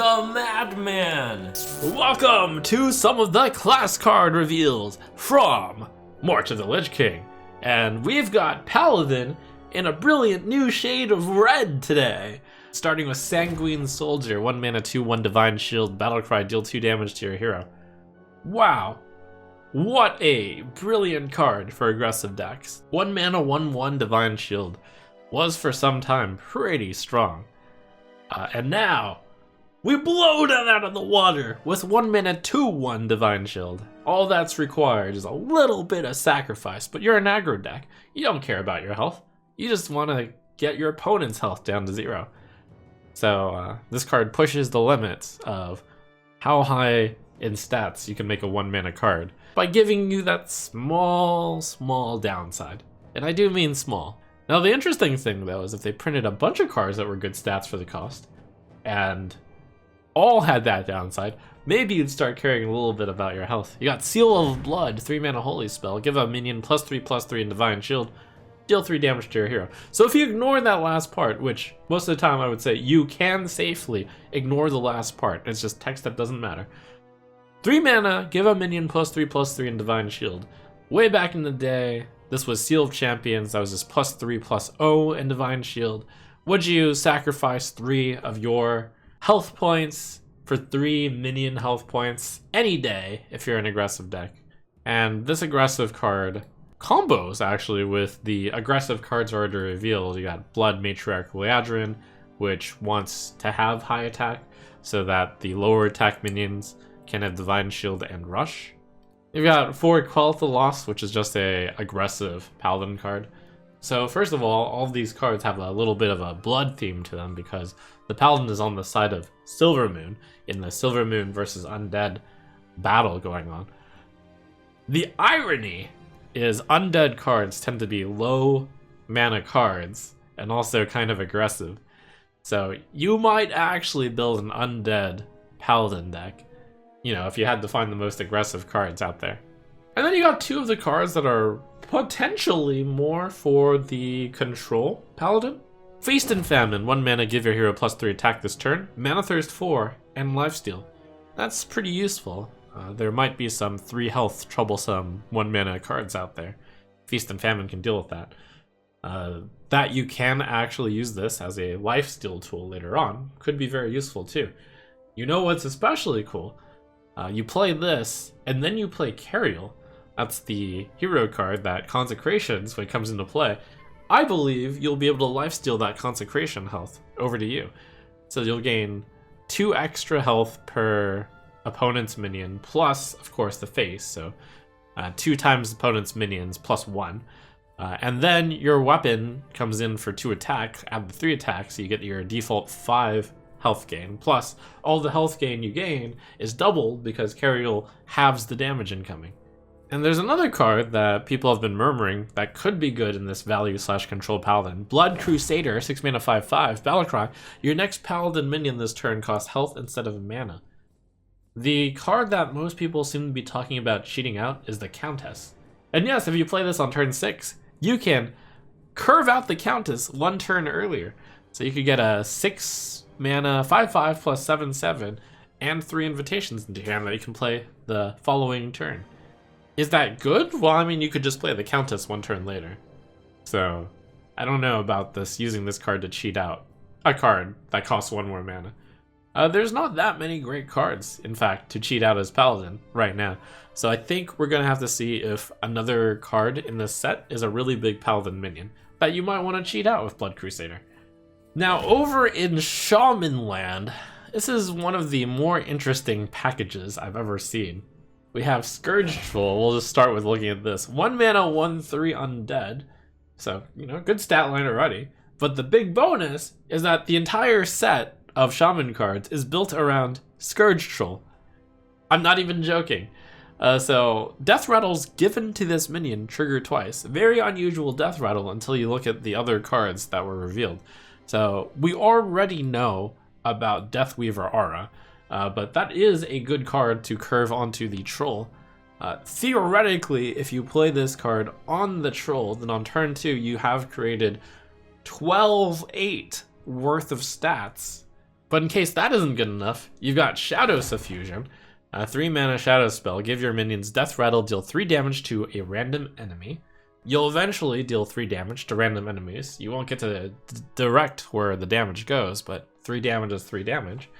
the Madman! Welcome to some of the class card reveals from March of the Lich King. And we've got Paladin in a brilliant new shade of red today. Starting with Sanguine Soldier, 1 mana, 2/1 Divine Shield, Battlecry, deal 2 damage to your hero. Wow. What a brilliant card for aggressive decks. 1 mana, 1/1 Divine Shield was for some time pretty strong. And now, we blow that out of the water with 1 mana, 2/1 Divine Shield. All that's required is a little bit of sacrifice, but you're an aggro deck. You don't care about your health. You just want to get your opponent's health down to 0. So this card pushes the limits of how high in stats you can make a 1 mana card by giving you that small downside. And I do mean small. Now the interesting thing though is if they printed a bunch of cards that were good stats for the cost and all had that downside, maybe you'd start caring a little bit about your health. You got Seal of Blood, 3 mana holy spell, give a minion +3/+3 in Divine Shield, deal 3 damage to your hero. So if you ignore that last part, which most of the time I would say you can safely ignore the last part, it's just text that doesn't matter. 3 mana, give a minion +3/+3 in Divine Shield. Way back in the day, this was Seal of Champions, that was just +3/+0 in Divine Shield. Would you sacrifice 3 of your health points for 3 minion health points any day if you're an aggressive deck? And this aggressive card combos actually with the aggressive cards already revealed. You got Blood Matriarch Liadrin, which wants to have high attack so that the lower attack minions can have Divine Shield and Rush. You've got 4 Quell the Lost, which is just a aggressive Paladin card. So first of all of these cards have a little bit of a blood theme to them because the Paladin is on the side of Silvermoon in the Silvermoon versus Undead battle going on. The irony is undead cards tend to be low mana cards and also kind of aggressive. So you might actually build an undead Paladin deck, you know, if you had to find the most aggressive cards out there. And then you got 2 of the cards that are potentially more for the control Paladin. Feast and Famine, 1 mana, give your hero +3 attack this turn, Mana Thirst 4, and Lifesteal. That's pretty useful. There might be some 3 health troublesome 1 mana cards out there. Feast and Famine can deal with that. That you can actually use this as a lifesteal tool later on could be very useful too. You know what's especially cool? You play this, and then you play Cariel. That's the hero card that Consecrations, when it comes into play, I believe you'll be able to lifesteal that Consecration health over to you. So you'll gain 2 extra health per opponent's minion, plus, of course, the face, so 2 times opponent's minions plus 1. And then your weapon comes in for 2 attack, add the 3 attacks, so you get your default 5 health gain, plus all the health gain you gain is doubled because Cariel halves the damage incoming. And there's another card that people have been murmuring that could be good in this value/control Paladin. Blood Crusader, 6 mana 5/5, Battlecry. Your next Paladin minion this turn costs health instead of mana. The card that most people seem to be talking about cheating out is the Countess. And yes, if you play this on turn 6, you can curve out the Countess 1 turn earlier. So you could get a 6 mana 5/5 plus 7/7 and 3 invitations into your hand that you can play the following turn. Is that good? Well, I mean, you could just play the Countess 1 turn later. So I don't know about this, using this card to cheat out a card that costs 1 more mana. There's not that many great cards, in fact, to cheat out as Paladin right now. So I think we're going to have to see if another card in this set is a really big Paladin minion that you might want to cheat out with Blood Crusader. Now, over in Shaman land, this is one of the more interesting packages I've ever seen. We have Scourge Troll. We'll just start with looking at this. 1 mana, 1/3 undead. So, you know, good stat line already. But the big bonus is that the entire set of Shaman cards is built around Scourge Troll. I'm not even joking. So Deathrattle's given to this minion trigger twice. Very unusual Deathrattle until you look at the other cards that were revealed. So we already know about Deathweaver Aura, but that is a good card to curve onto the Troll. Theoretically, if you play this card on the Troll, then on turn 2 you have created 12/8 worth of stats But in case that isn't good enough, you've got Shadow Suffusion, a 3-mana shadow spell. Give your minions Deathrattle, deal 3 damage to a random enemy. You'll eventually deal 3 damage to random enemies. You won't get to direct where the damage goes, but 3 damage is 3 damage.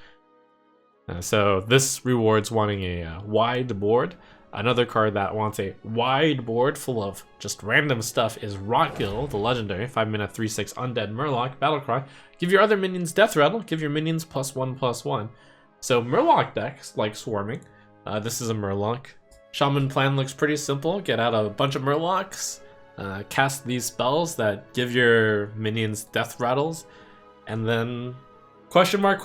So this rewards wanting a wide board. Another card that wants a wide board full of just random stuff is Rotgill, the legendary 5-mana 3/6 undead Murloc battlecry. Give your other minions Deathrattle, give your minions +1/+1. So Murloc decks like swarming. This is a Murloc. Shaman plan looks pretty simple. Get out a bunch of Murlocs, cast these spells that give your minions Deathrattles, and then question mark,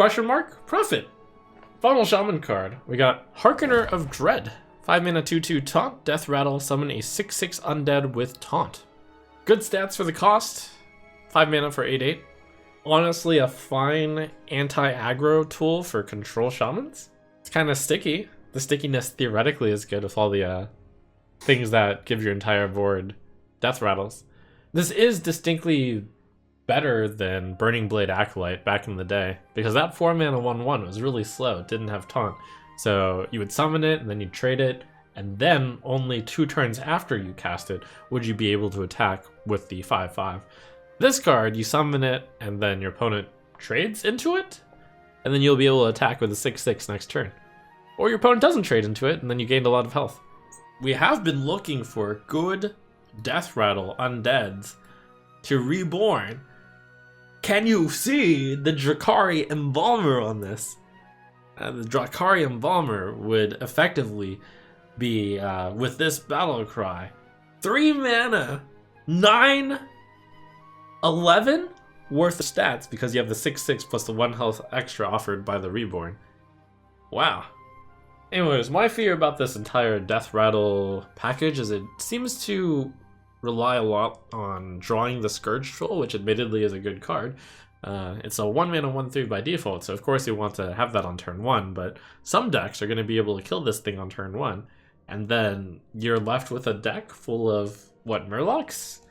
profit. Final Shaman card. We got Harkener of Dread. 5-mana 2/2 taunt, Deathrattle, summon a 6/6 undead with taunt. Good stats for the cost. 5 mana for 8/8. Honestly, a fine anti-aggro tool for control shamans. It's kind of sticky. The stickiness theoretically is good with all the things that give your entire board Deathrattles. This is distinctly better than Burning Blade Acolyte back in the day, because that 4-mana 1/1 was really slow. It didn't have taunt. So you would summon it, and then you'd trade it, and then only 2 turns after you cast it would you be able to attack with the 5/5. This card, you summon it, and then your opponent trades into it, and then you'll be able to attack with a 6/6 next turn. Or your opponent doesn't trade into it, and then you gained a lot of health. We have been looking for good Deathrattle undeads to reborn. Can you see the Drakari Embalmer on this? The Drakari Embalmer would effectively be, with this battle cry, 3 mana, 9/11 worth of stats, because you have the 6/6 plus the 1 health extra offered by the Reborn. Wow. Anyways, my fear about this entire Deathrattle package is it seems to rely a lot on drawing the Scourge Troll, which admittedly is a good card. It's a 1-mana 1/3 by default, so of course you want to have that on turn 1, but some decks are going to be able to kill this thing on turn 1, and then you're left with a deck full of, what, Murlocs?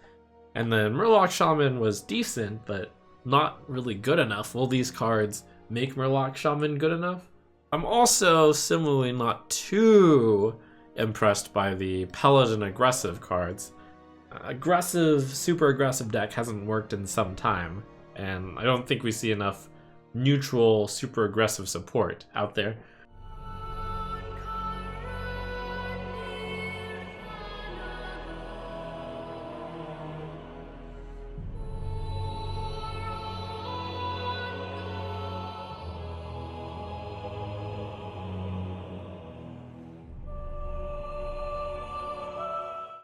And then Murloc Shaman was decent, but not really good enough. Will these cards make Murloc Shaman good enough? I'm also similarly not too impressed by the Paladin aggressive cards. Super aggressive deck hasn't worked in some time, and I don't think we see enough neutral, super aggressive support out there.